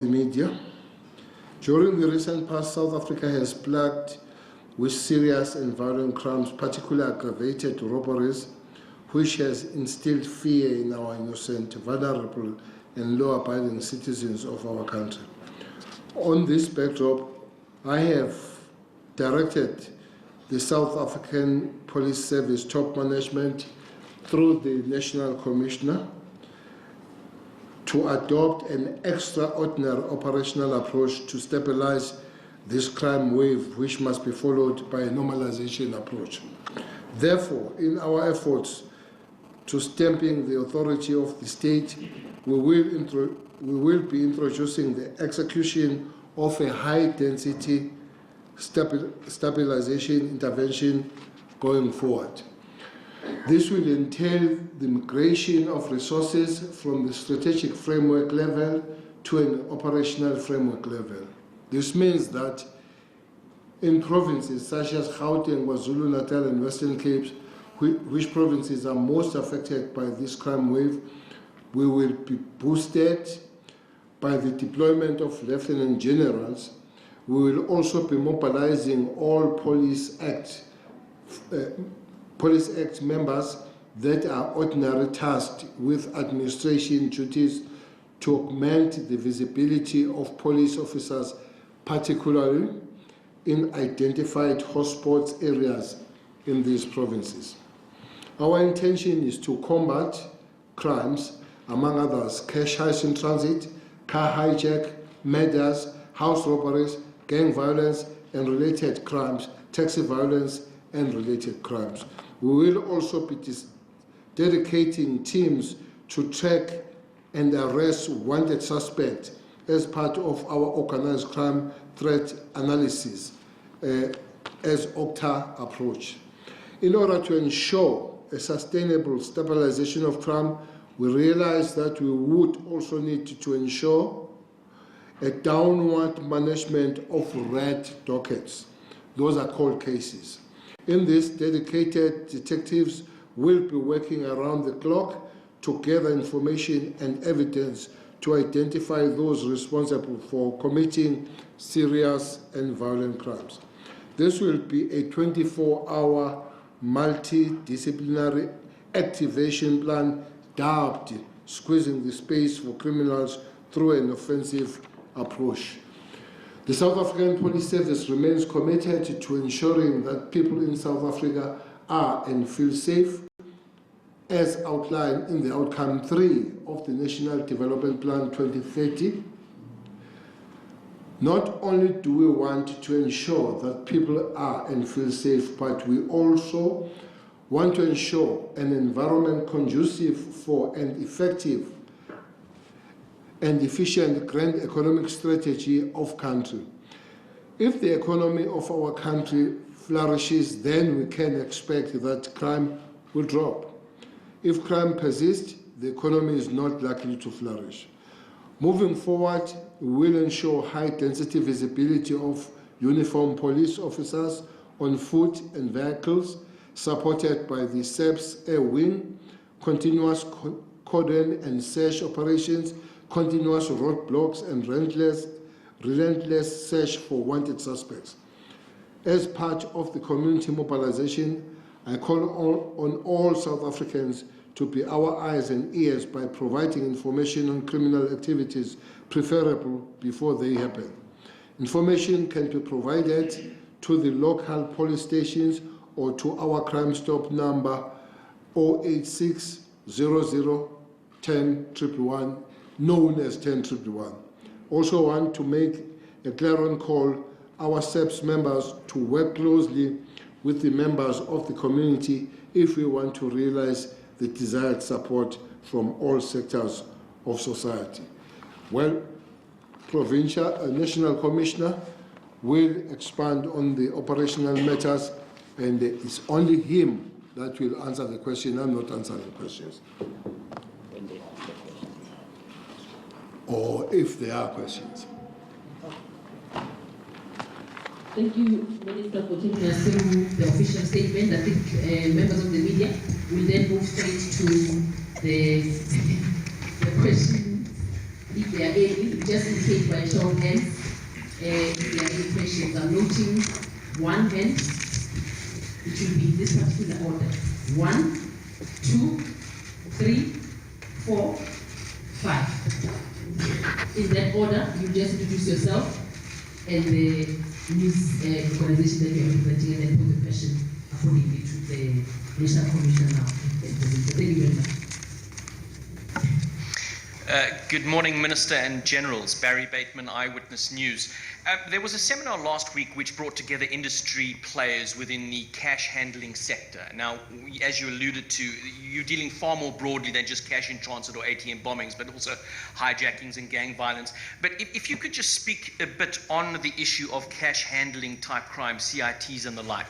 the media. During the recent past, South Africa has plagued with serious and violent crimes, particularly aggravated robberies, which has instilled fear in our innocent, vulnerable, and law-abiding citizens of our country. On this backdrop, I have directed the South African Police Service top management through the National Commissioner to adopt an extraordinary operational approach to stabilize this crime wave, which must be followed by a normalization approach. Therefore, in our efforts to stamping the authority of the state, we will be introducing the execution of a high-density stabilization intervention going forward. This will entail the migration of resources from the strategic framework level to an operational framework level. This means that in provinces such as Gauteng, KwaZulu-Natal, and Western Cape, which provinces are most affected by this crime wave, we will be boosted by the deployment of lieutenant generals. We will also be mobilizing all Police Act members that are ordinarily tasked with administration duties to augment the visibility of police officers, particularly in identified hotspots areas in these provinces. Our intention is to combat crimes, among others, cash heists in transit, car hijack, murders, house robberies, gang violence and related crimes, taxi violence and related crimes. We will also be dedicating teams to track and arrest wanted suspects as part of our organized crime threat analysis as OCTA approach. In order to ensure a sustainable stabilization of crime, we realize that we would also need to ensure a downward management of red dockets. Those are cold cases. In this, dedicated detectives will be working around the clock to gather information and evidence to identify those responsible for committing serious and violent crimes. This will be a 24-hour multidisciplinary activation plan dubbed Squeezing the Space for Criminals through an Offensive Approach. The South African Police Service remains committed to ensuring that people in South Africa are and feel safe, as outlined in the Outcome 3 of the National Development Plan 2030. Not only do we want to ensure that people are and feel safe, but we also want to ensure an environment conducive for an effective and efficient grand economic strategy of country. If the economy of our country flourishes, then we can expect that crime will drop. If crime persists, the economy is not likely to flourish. Moving forward, we will ensure high-density visibility of uniformed police officers on foot and vehicles, supported by the SAPS Air Wing, continuous cordon and search operations, continuous roadblocks, and relentless search for wanted suspects. As part of the community mobilization, I call on all South Africans to be our eyes and ears by providing information on criminal activities, preferable before they happen. Information can be provided to the local police stations or to our Crime Stop number 086 00 10 111, known as 10111. Also want to make a clarion call our SAPS members to work closely with the members of the community if we want to realize the desired support from all sectors of society. Well, National Commissioner will expand on the operational matters, and it's only him that will answer the question. I'm not answering the questions. Or if there are questions. Thank you, Minister, for taking us through the official statement. I think members of the media will then move straight to the question. if there are any, just indicate by a show of hands. If there are any questions, I'm noting one hand. It should be in this particular order. 1, 2, 3, 4, 5. In that order, you just introduce yourself and the news organization that you are representing, and then put the question accordingly to the National Commission now. Thank you very much. Good morning, Minister and Generals. Barry Bateman, Eyewitness News. There was a seminar last week which brought together industry players within the cash handling sector. Now, as you alluded to, you're dealing far more broadly than just cash in transit or ATM bombings, but also hijackings and gang violence. But if you could just speak a bit on the issue of cash handling type crimes, CITs and the like.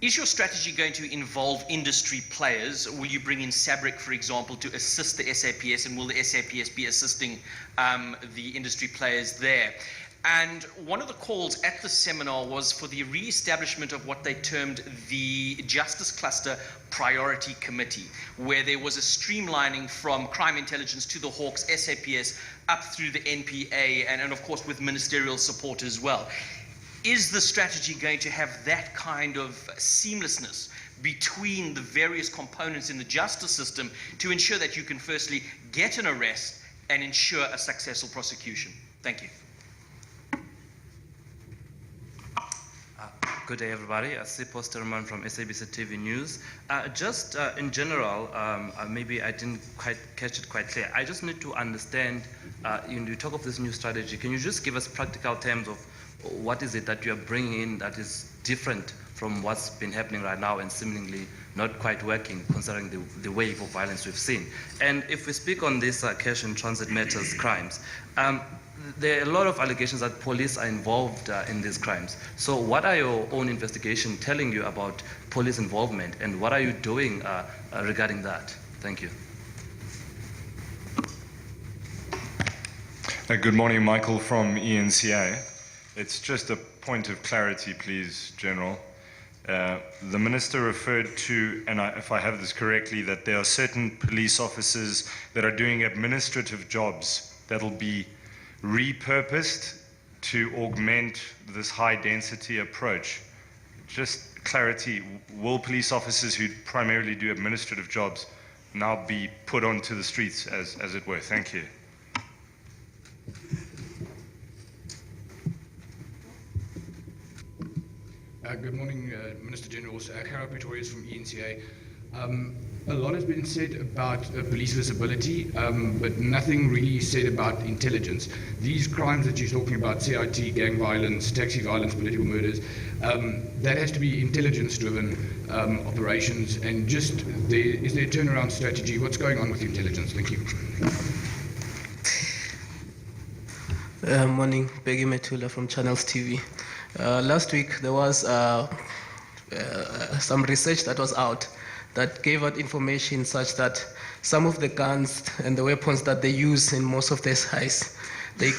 Is your strategy going to involve industry players? Will you bring in SABRIC, for example, to assist the SAPS, and will the SAPS be assisting the industry players there? And one of the calls at the seminar was for the re-establishment of what they termed the Justice Cluster Priority Committee, where there was a streamlining from crime intelligence to the Hawks, SAPS, up through the NPA, and of course with ministerial support as well. Is the strategy going to have that kind of seamlessness between the various components in the justice system to ensure that you can firstly get an arrest and ensure a successful prosecution? Thank you. Good day, everybody. Sipho Sterman from SABC TV News. In general, maybe I didn't quite catch it quite clear. I just need to understand, you talk of this new strategy. Can you just give us practical terms of what is it that you are bringing in that is different from what's been happening right now and seemingly not quite working, considering the wave of violence we've seen? And if we speak on this cash and transit matters crimes, there are a lot of allegations that police are involved in these crimes. So what are your own investigation telling you about police involvement, and what are you doing regarding that? Thank you. Good morning, Michael from ENCA. It's just a point of clarity, please, General. The Minister referred to, and if I have this correctly, that there are certain police officers that are doing administrative jobs that'll be repurposed to augment this high-density approach. Just clarity, will police officers who primarily do administrative jobs now be put onto the streets, as it were? Thank you. Good morning, Minister Generals. Khehla Pretorius from ENCA. A lot has been said about police visibility, but nothing really said about intelligence. These crimes that you're talking about, CIT, gang violence, taxi violence, political murders, that has to be intelligence-driven operations. And just, is there a turnaround strategy? What's going on with intelligence? Thank you. Morning, Bheki from Channels TV. Last week there was some research that was out that gave out information such that some of the guns and the weapons that they use in most of these heists, they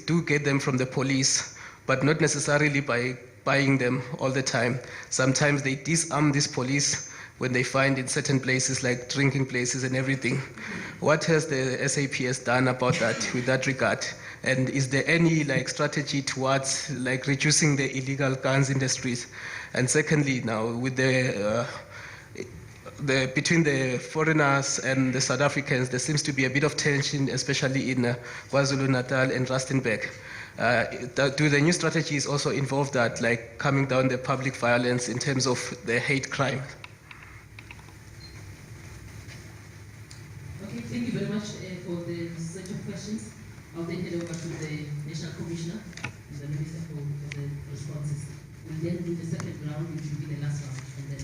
do get them from the police, but not necessarily by buying them all the time. Sometimes they disarm these police when they find in certain places like drinking places and everything. What has the SAPS done about that with that regard? And is there any strategy towards reducing the illegal guns in the streets? And secondly, now with between the foreigners and the South Africans, there seems to be a bit of tension, especially in KwaZulu-Natal and Rustenburg. Do the new strategies also involve that, like coming down the public violence in terms of the hate crime? Okay, thank you very much for the set of questions. I'll then head over to the National Commissioner and the Minister for the responses. We'll then do the second round, which will be the last round, and then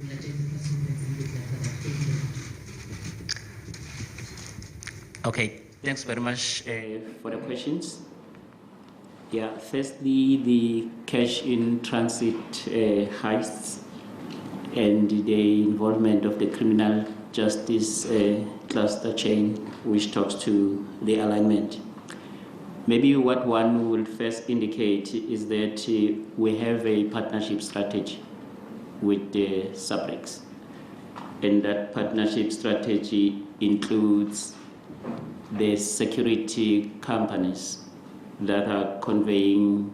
we'll adjourn the press conference and get that. Thank you very much. Okay, thanks very much for the questions. Yeah, firstly, the cash in transit heists and the involvement of the criminal justice cluster chain, which talks to the alignment. Maybe what one will first indicate is that we have a partnership strategy with the SABRICs, and that partnership strategy includes the security companies that are conveying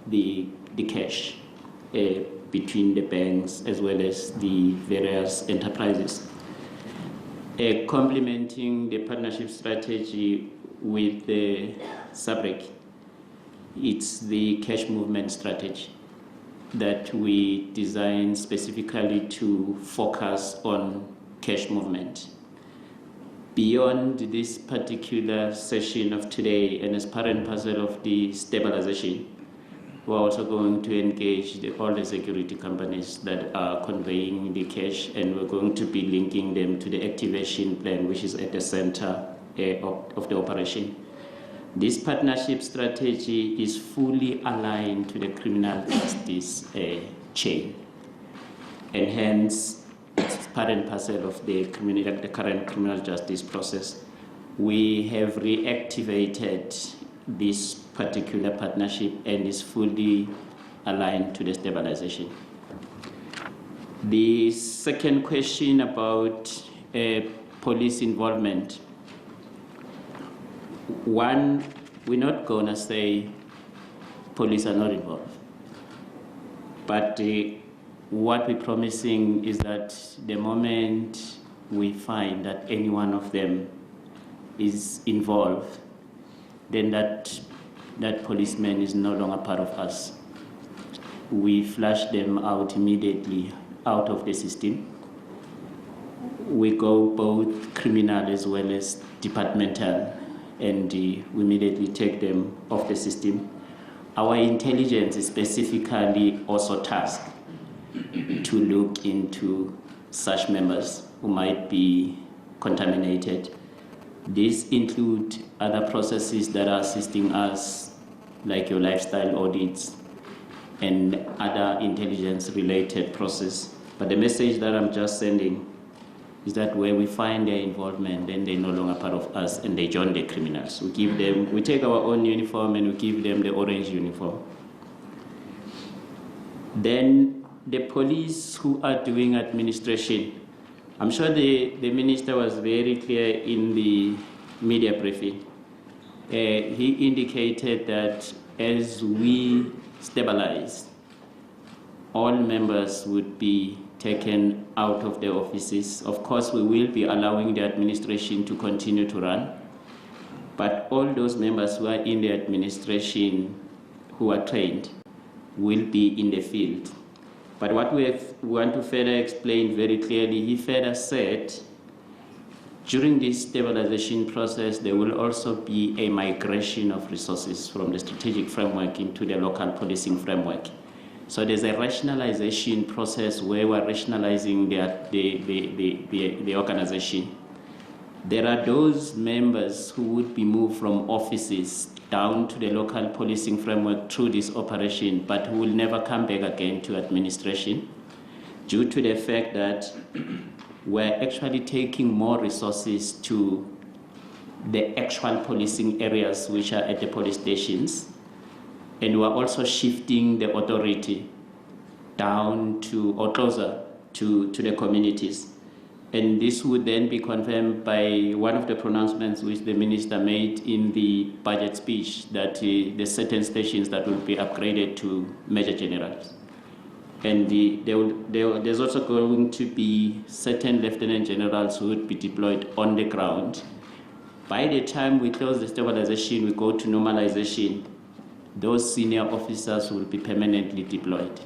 the cash between the banks as well as the various enterprises. Complementing the partnership strategy with the SABREC, it's the cash movement strategy that we designed specifically to focus on cash movement. Beyond this particular session of today, and as part and parcel of the stabilization, we're also going to engage all the security companies that are conveying the cash, and we're going to be linking them to the activation plan, which is at the center of the operation. This partnership strategy is fully aligned to the criminal justice chain, and hence it's part and parcel of the current criminal justice process. We have reactivated this particular partnership and is fully aligned to the stabilization. The second question about police involvement. One, we're not going to say police are not involved, but what we're promising is that the moment we find that any one of them is involved, then that policeman is no longer part of us. We flush them out immediately out of the system. We go both criminal as well as departmental, and we immediately take them off the system. Our intelligence is specifically also tasked to look into such members who might be contaminated. These include other processes that are assisting us, like your lifestyle audits and other intelligence-related process. But the message that I'm just sending is that where we find their involvement, then they're no longer part of us and they join the criminals. We take our own uniform and we give them the orange uniform. Then the police who are doing administration, I'm sure the minister was very clear in the media briefing. He indicated that as we stabilize, all members would be taken out of their offices. Of course, we will be allowing the administration to continue to run, but all those members who are in the administration who are trained will be in the field. But what we want to further explain very clearly, he further said, during this stabilization process, there will also be a migration of resources from the strategic framework into the local policing framework. So there's a rationalization process where we're rationalizing the organization. There are those members who would be moved from offices down to the local policing framework through this operation, but who will never come back again to administration due to the fact that we're actually taking more resources to the actual policing areas which are at the police stations, and we're also shifting the authority down to or closer to the communities. And this would then be confirmed by one of the pronouncements which the minister made in the budget speech, that there's certain stations that will be upgraded to major generals. And there's also going to be certain lieutenant generals who would be deployed on the ground. By the time we close the stabilization, we go to normalization, those senior officers will be permanently deployed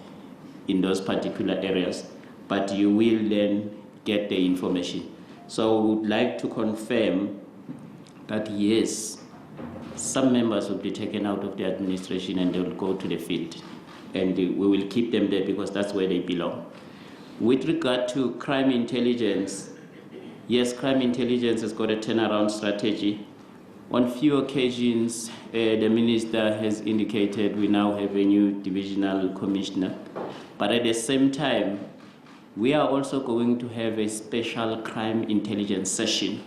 in those particular areas. But you will then get the information. So we would like to confirm that yes, some members will be taken out of the administration and they will go to the field. And we will keep them there because that's where they belong. With regard to crime intelligence, yes, crime intelligence has got a turnaround strategy. On few occasions, the minister has indicated we now have a new divisional commissioner. But at the same time, we are also going to have a special crime intelligence session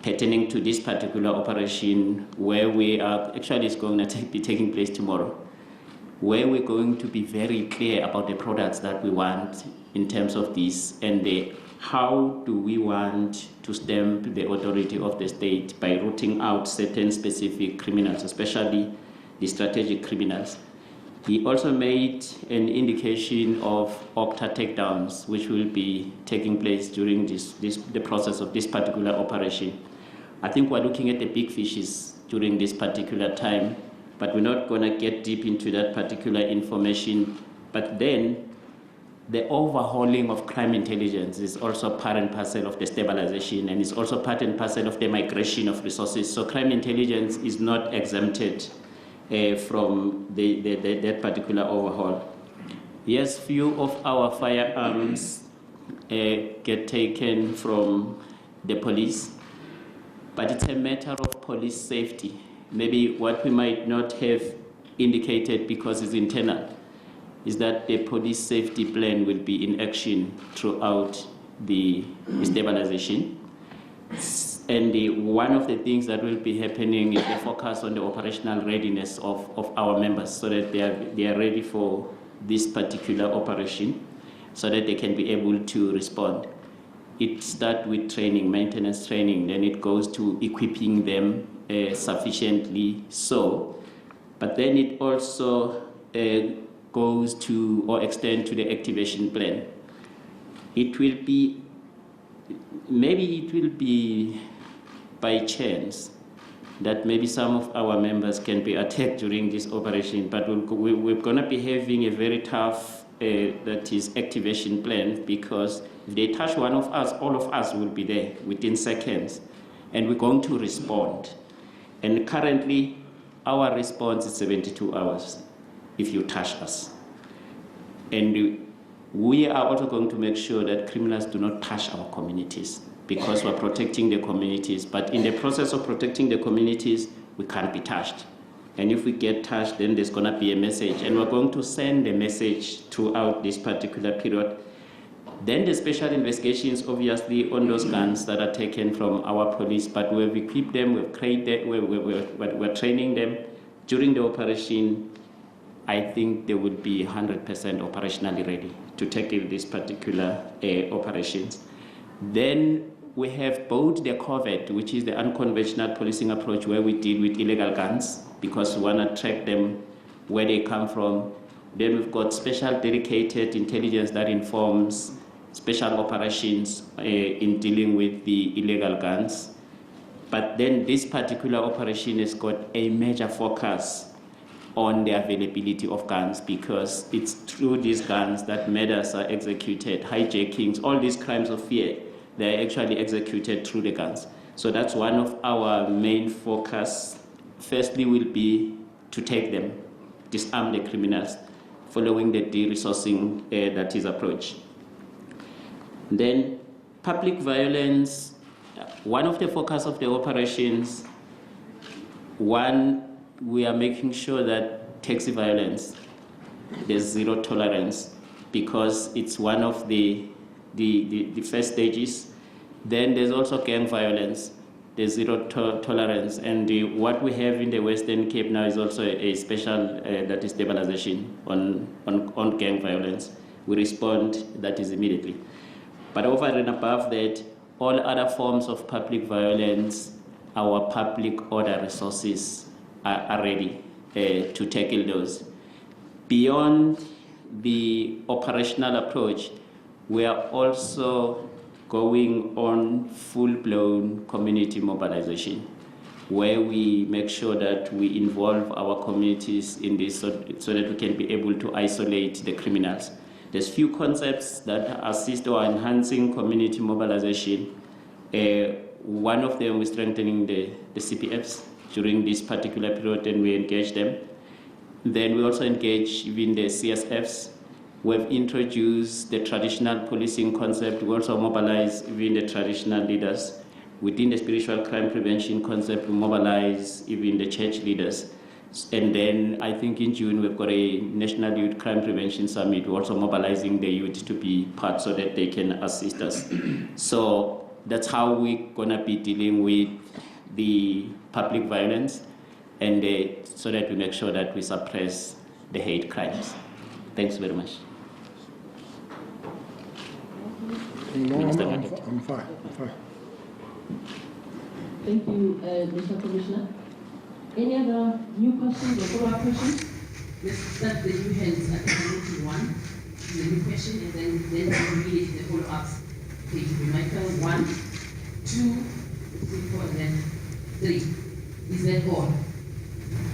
pertaining to this particular operation, where we are, actually it's going to be taking place tomorrow, where we're going to be very clear about the products that we want in terms of this and the how do we want to stamp the authority of the state by rooting out certain specific criminals, especially the strategic criminals. He also made an indication of octa takedowns, which will be taking place during the process of this particular operation. I think we're looking at the big fishes during this particular time, but we're not going to get deep into that particular information. But then the overhauling of crime intelligence is also part and parcel of the stabilization, and is also part and parcel of the migration of resources. So crime intelligence is not exempted from that particular overhaul. Yes, few of our firearms get taken from the police, but it's a matter of police safety. Maybe what we might not have indicated because it's internal is that the police safety plan will be in action throughout the stabilization. And one of the things that will be happening is the focus on the operational readiness of our members, so that they are ready for this particular operation, so that they can be able to respond. It starts with training, maintenance training, then it goes to equipping them sufficiently so, but then it also goes to or extend to the activation plan. Maybe it will be by chance that maybe some of our members can be attacked during this operation, but we're going to be having a very tough that is activation plan, because if they touch one of us, all of us will be there within seconds, and we're going to respond. And currently, our response is 72 hours if you touch us. And we are also going to make sure that criminals do not touch our communities, because we're protecting the communities. But in the process of protecting the communities, we can't be touched. And if we get touched, then there's going to be a message. And we're going to send a message throughout this particular period. Then the special investigations, obviously, on those guns that are taken from our police, but we've equipped them, we've created, we're training them. During the operation, I think they would be 100% operationally ready to tackle these particular operations. Then we have both the covert, which is the unconventional policing approach, where we deal with illegal guns because we want to track them where they come from. Then we've got special dedicated intelligence that informs special operations in dealing with the illegal guns. But then this particular operation has got a major focus on the availability of guns, because it's through these guns that murders are executed, hijackings, all these crimes of fear, they're actually executed through the guns. So that's one of our main focus. Firstly will be to take them, disarm the criminals, following the de-resourcing that is approach. Then public violence, one of the focus of the operations, we are making sure that taxi violence, there's zero tolerance, because it's one of the first stages. Then there's also gang violence, there's zero tolerance. And what we have in the Western Cape now is also a special that is stabilization on gang violence. We respond that is immediately. But over and above that, all other forms of public violence, our public order resources are ready to tackle those. Beyond the operational approach, we are also going on full-blown community mobilization, where we make sure that we involve our communities in this so that we can be able to isolate the criminals. There's few concepts that assist or enhancing community mobilization. One of them is strengthening the CPFs during this particular period, and we engage them. Then we also engage even the CSFs. We've introduced the traditional policing concept. We also mobilize even the traditional leaders. Within the spiritual crime prevention concept, we mobilize even the church leaders. And then I think in June we've got a National Youth Crime Prevention Summit. We're also mobilizing the youth to be part so that they can assist us. So that's how we're going to be dealing with the public violence, and so that we make sure that we suppress the hate crimes. Thanks very much. Minister I'm Gadet. fine. Thank you, Mr. Commissioner. Any other new questions or follow-up questions? Let's start the new hands at the one, the new question, and then we read the follow-ups. Page. We might go 1, 2, 3, 4, and then 3. Is that all?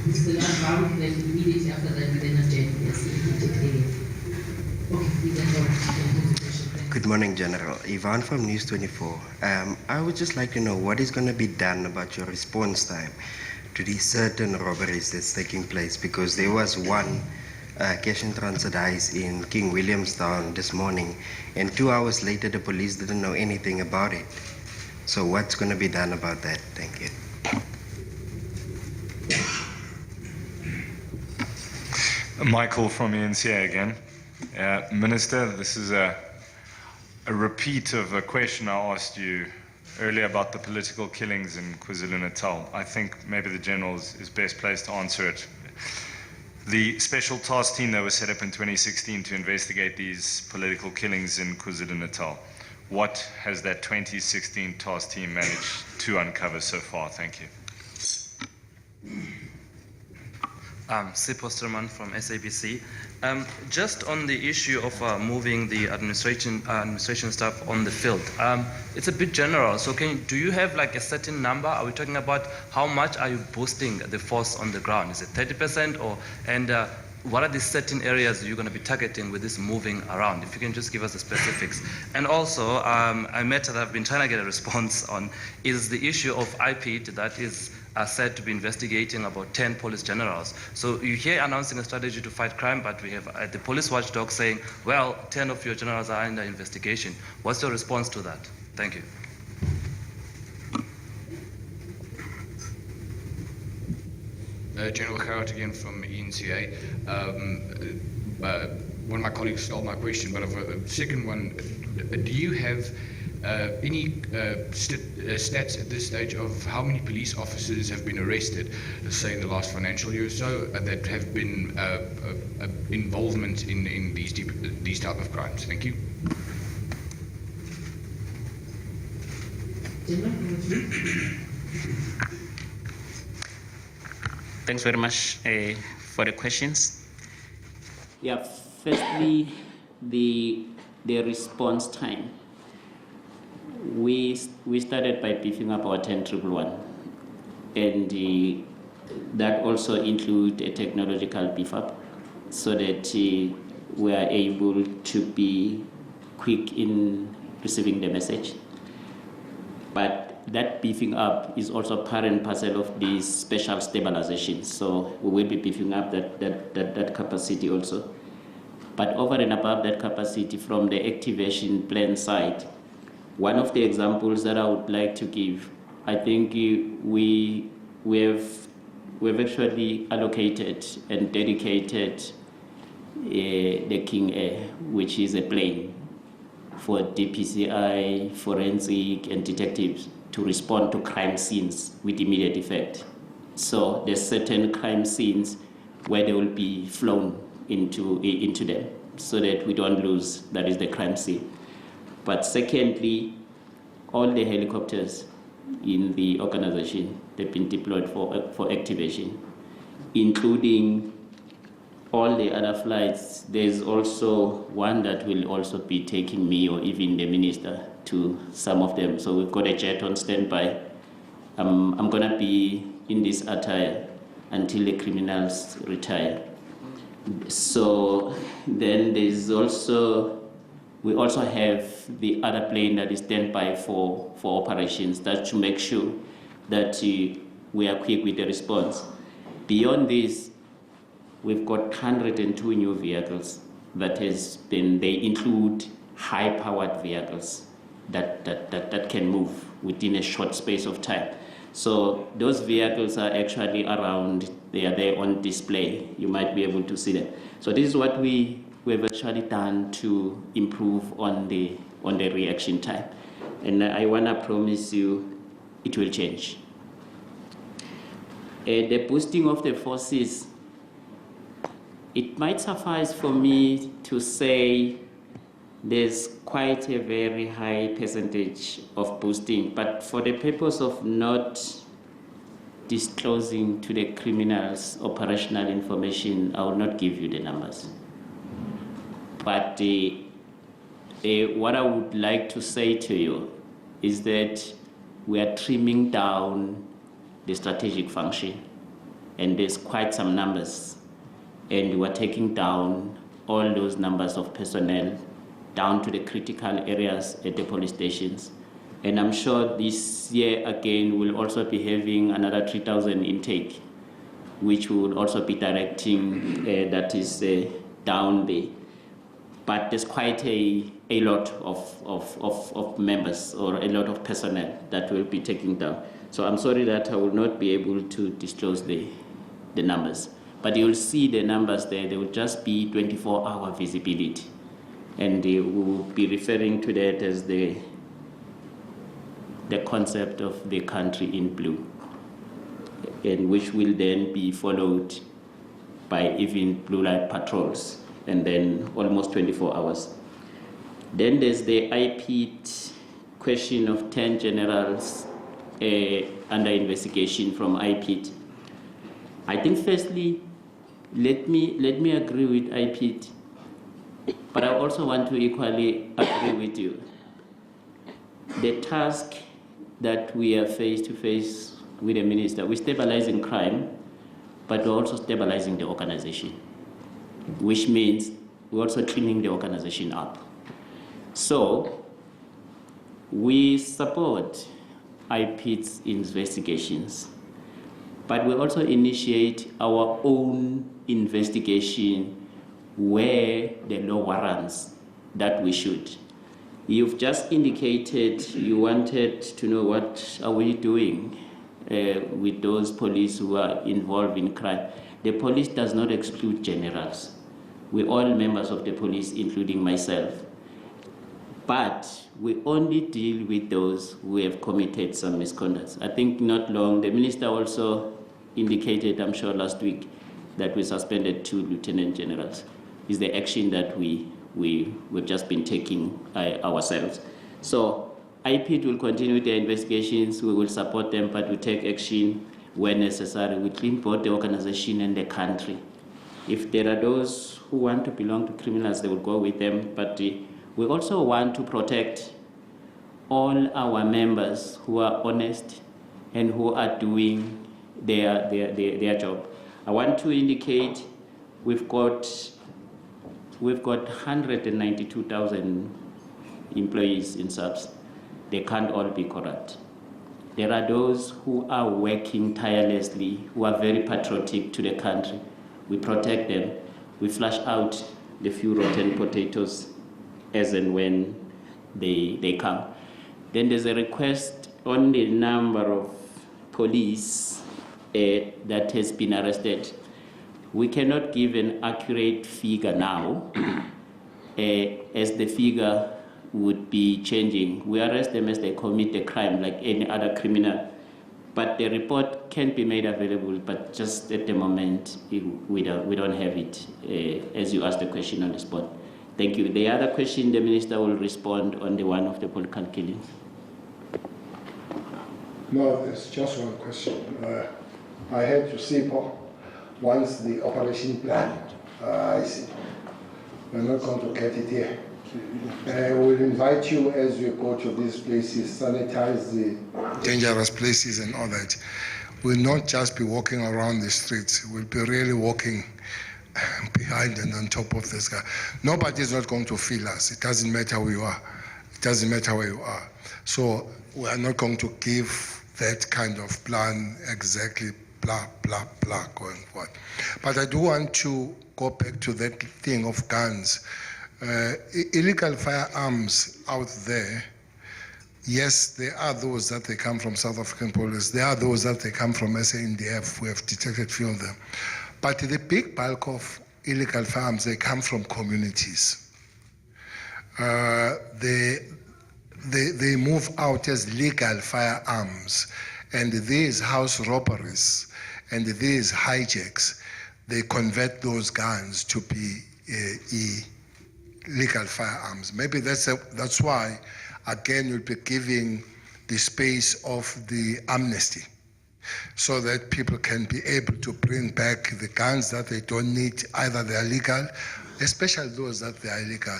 This is the last round, then immediately after that we then adjourn. Yes. Okay, is that all? Good morning, General. Ivan from News 24. I would just like to know what is going to be done about your response time to these certain robberies that's taking place, because there was one cash and transit heist in King Williamstown this morning, and 2 hours later the police didn't know anything about it. So what's going to be done about that? Thank you. Michael from ENCA again. Minister, this is a repeat of a question I asked you earlier about the political killings in KwaZulu-Natal. I think maybe the General is best placed to answer it. The special task team that was set up in 2016 to investigate these political killings in KwaZulu-Natal, what has that 2016 task team managed to uncover so far? Thank you. Cele from SABC. Just on the issue of moving the administration staff on the field, it's a bit general. So do you have like a certain number? Are we talking about how much are you boosting the force on the ground? Is it 30% or what are the certain areas you're going to be targeting with this moving around? If you can just give us the specifics. And also, a matter that I've been trying to get a response on is the issue of IPID that is said to be investigating about 10 police generals. So you hear announcing a strategy to fight crime, but we have the police watchdog saying, well, 10 of your generals are under investigation. What's your response to that? Thank you. General Khehla again from ENCA. One of my colleagues stole my question, but I've a second one. Do you have any stats at this stage of how many police officers have been arrested, say in the last financial year or so, that have been involvement in these type of crimes? Thank you. Thanks very much for the questions. Yeah, firstly, the response time. We started by beefing up our 10-111, and that also include a technological beef up, so that we are able to be quick in receiving the message. But that beefing up is also part and parcel of these special stabilizations. So we will be beefing up that capacity also. But over and above that capacity, from the activation plan side, one of the examples that I would like to give, I think we've actually allocated and dedicated the King Air, which is a plane for DPCI, forensic, and detectives to respond to crime scenes with immediate effect. So there's certain crime scenes where they will be flown into them so that we don't lose, that is the crime scene. But secondly, all the helicopters in the organization, they've been deployed for activation, including all the other flights. There's also one that will also be taking me or even the minister to some of them. So we've got a jet on standby. I'm gonna be in this attire until the criminals retire. So then there's also, we also have the other plane that is standby for operations, that to make sure that we are quick with the response. Beyond this, we've got 102 new vehicles that has been, they include high-powered vehicles that can move within a short space of time. So those vehicles are actually around, they are there on display. You might be able to see them. So this is what we've actually done to improve on the reaction time. And I want to promise you it will change. The boosting of the forces, it might suffice for me to say there's quite a very high percentage of boosting, but for the purpose of not disclosing to the criminals operational information, I will not give you the numbers. But what I would like to say to you is that we are trimming down the strategic function, and there's quite some numbers, and we're taking down all those numbers of personnel down to the critical areas at the police stations. And I'm sure this year again we'll also be having another 3,000 intake, which we will also be directing that is down there. But there's quite a lot of members or a lot of personnel that will be taken down. So I'm sorry that I will not be able to disclose the numbers. But you'll see the numbers there. They will just be 24-hour visibility. And we will be referring to that as the concept of the country in blue, and which will then be followed by even blue light patrols, and then almost 24 hours. Then there's the IPIT question of 10 generals under investigation from IPIT. I think firstly, let me agree with IPIT, but I also want to equally agree with you. The task that we are face to face with the minister, we're stabilizing crime, but we're also stabilizing the organization, which means we're also cleaning the organization up. So we support IPIT's investigations, but we also initiate our own investigation where the law warrants that we should. You've just indicated you wanted to know what are we doing with those police who are involved in crime. The police does not exclude generals. We're all members of the police, including myself. But we only deal with those who have committed some misconduct. I think not long, the minister also indicated, I'm sure last week, that we suspended 2 lieutenant generals. Is the action that we've just been taking ourselves. So IPIT will continue their investigations. We will support them, but we take action where necessary. We clean both the organization and the country. If there are those who want to belong to criminals, they will go with them. But we also want to protect all our members who are honest and who are doing their job. I want to indicate we've got 192,000 employees in SAPS. They can't all be corrupt. There are those who are working tirelessly, who are very patriotic to the country. We protect them. We flush out the few rotten potatoes as and when they come. Then there's a request on the number of police that has been arrested. We cannot give an accurate figure now, as the figure would be changing. We arrest them as they commit the crime like any other criminal, but the report can be made available, but just at the moment, we don't have it, as you asked the question on the spot. Thank you. The other question, the minister will respond on the one of the political killings. No, there's just one question. I had to see Paul. Once the operation plan, I see. We're not going to get it here. We'll invite you as we go to these places, sanitize the dangerous places and all that. We'll not just be walking around the streets. We'll be really walking behind and on top of this guy. Nobody's not going to feel us. It doesn't matter who you are. It doesn't matter where you are. So we are not going to give that kind of plan exactly blah, blah, blah, going forward. But I do want to go back to that thing of guns. Illegal firearms out there, yes, there are those that they come from South African police. There are those that they come from SANDF. We have detected few of them. But the big bulk of illegal firearms, they come from communities. They move out as legal firearms. And these house robberies and these hijacks, they convert those guns to be legal firearms. Maybe that's why, again, you'll be giving the space of the amnesty, so that people can be able to bring back the guns that they don't need, either they are legal, especially those that they are illegal.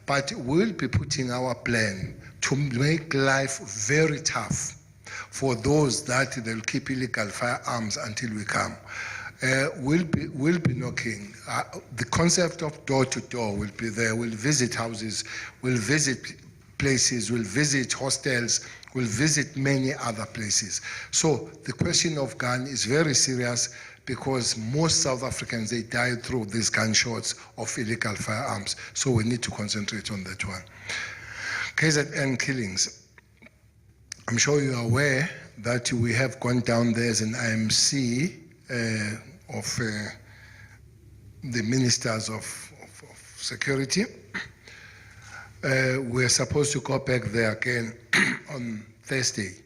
But we'll be putting our plan to make life very tough for those that they'll keep illegal firearms until we come. We'll be knocking. The concept of door to door will be there. We'll visit houses, we'll visit places, we'll visit hostels, we'll visit many other places. So the question of gun is very serious, because most South Africans, they die through these gunshots of illegal firearms. So we need to concentrate on that one. KZN killings. I'm sure you are aware that we have gone down there as an IMC of the ministers of security. We're supposed to go back there again on Thursday,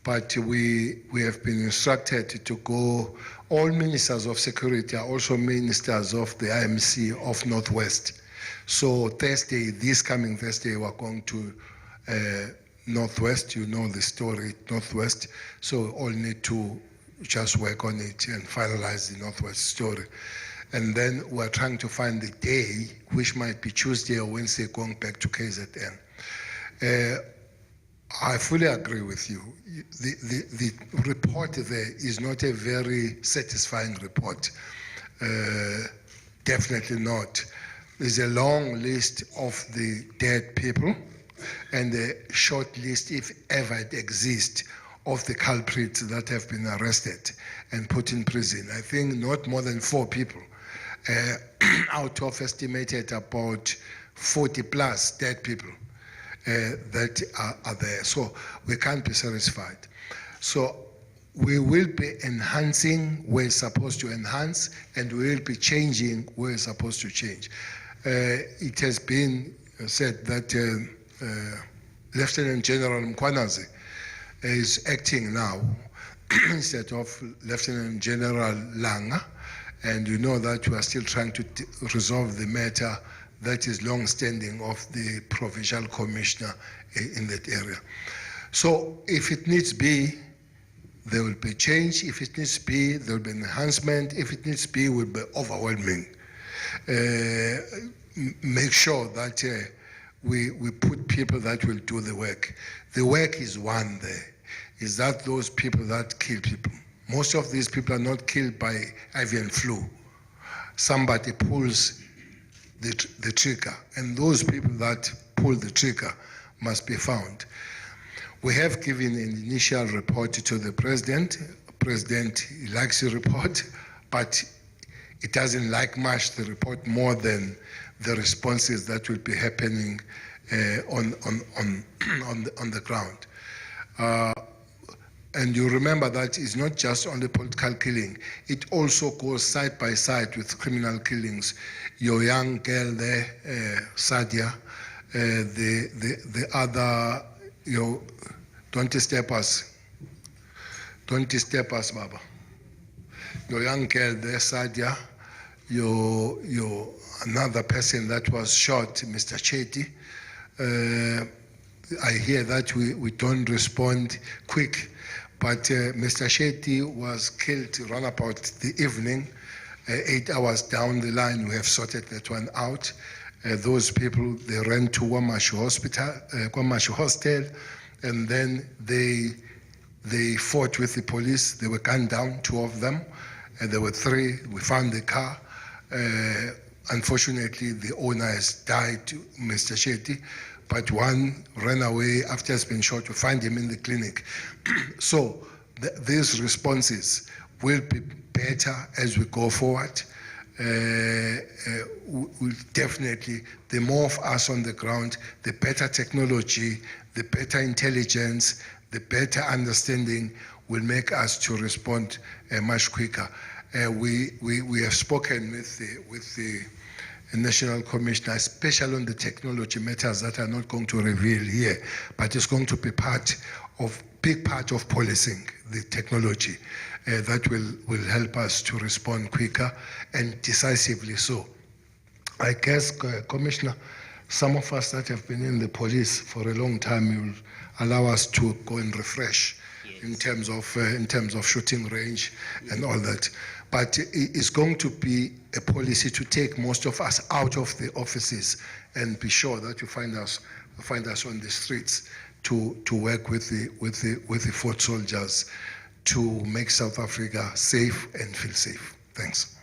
but we have been instructed to go. All ministers of security are also ministers of the IMC of Northwest. So Thursday, this coming Thursday, we're going to Northwest. You know the story, Northwest. So we all need to just work on it and finalize the Northwest story. And then we're trying to find the day, which might be Tuesday or Wednesday, going back to KZN. I fully agree with you. The report there is not a very satisfying report. Definitely not. There's a long list of the dead people and a short list, if ever it exists, of the culprits that have been arrested and put in prison. I think not more than 4 people out of estimated about 40 plus dead people that are there. So we can't be satisfied. So we will be enhancing where it's supposed to enhance, and we will be changing where it's supposed to change. It has been said that Lieutenant General Mkwanazi is acting now instead of Lieutenant General Langa, and you know that we are still trying to resolve the matter that is long-standing of the provincial commissioner in that area. So if it needs be, there will be change. If it needs be, there will be enhancement. If it needs be, it will be overwhelming. Make sure that we put people that will do the work. The work is one there, is that those people that kill people. Most of these people are not killed by avian flu. Somebody pulls the trigger, and those people that pull the trigger must be found. We have given an initial report to the president. President likes the report, but it doesn't like much the report more than the responses that will be happening on the ground. And you remember that it's not just only political killing. It also goes side by side with criminal killings. Your young girl there, Sadia, the other, don't disturb us, Baba. Your young girl there, Sadia, your another person that was shot, Mr. Chetty. I hear that we don't respond quick, but Mr. Shetty was killed around about the evening, 8 hours down the line. We have sorted that one out. Those people, they ran to Kwamashu Hostel, and then they fought with the police. They were gunned down, 2 of them, and there were 3. We found the car. Unfortunately, the owner has died, Mr. Shetty, but one ran away after he's been shot. We find him in the clinic. So these responses will be better as we go forward. We'll definitely, the more of us on the ground, the better technology, the better intelligence, the better understanding will make us to respond much quicker. We have spoken with the National Commissioner, especially on the technology matters that are not going to reveal here, but it's going to be big part of policing the technology that will help us to respond quicker and decisively so. I guess, Commissioner, some of us that have been in the police for a long time, you'll allow us to go and refresh in terms of shooting range and all that. But it's going to be a policy to take most of us out of the offices and be sure that you find us on the streets to work with the foot soldiers to make South Africa safe and feel safe. Thanks.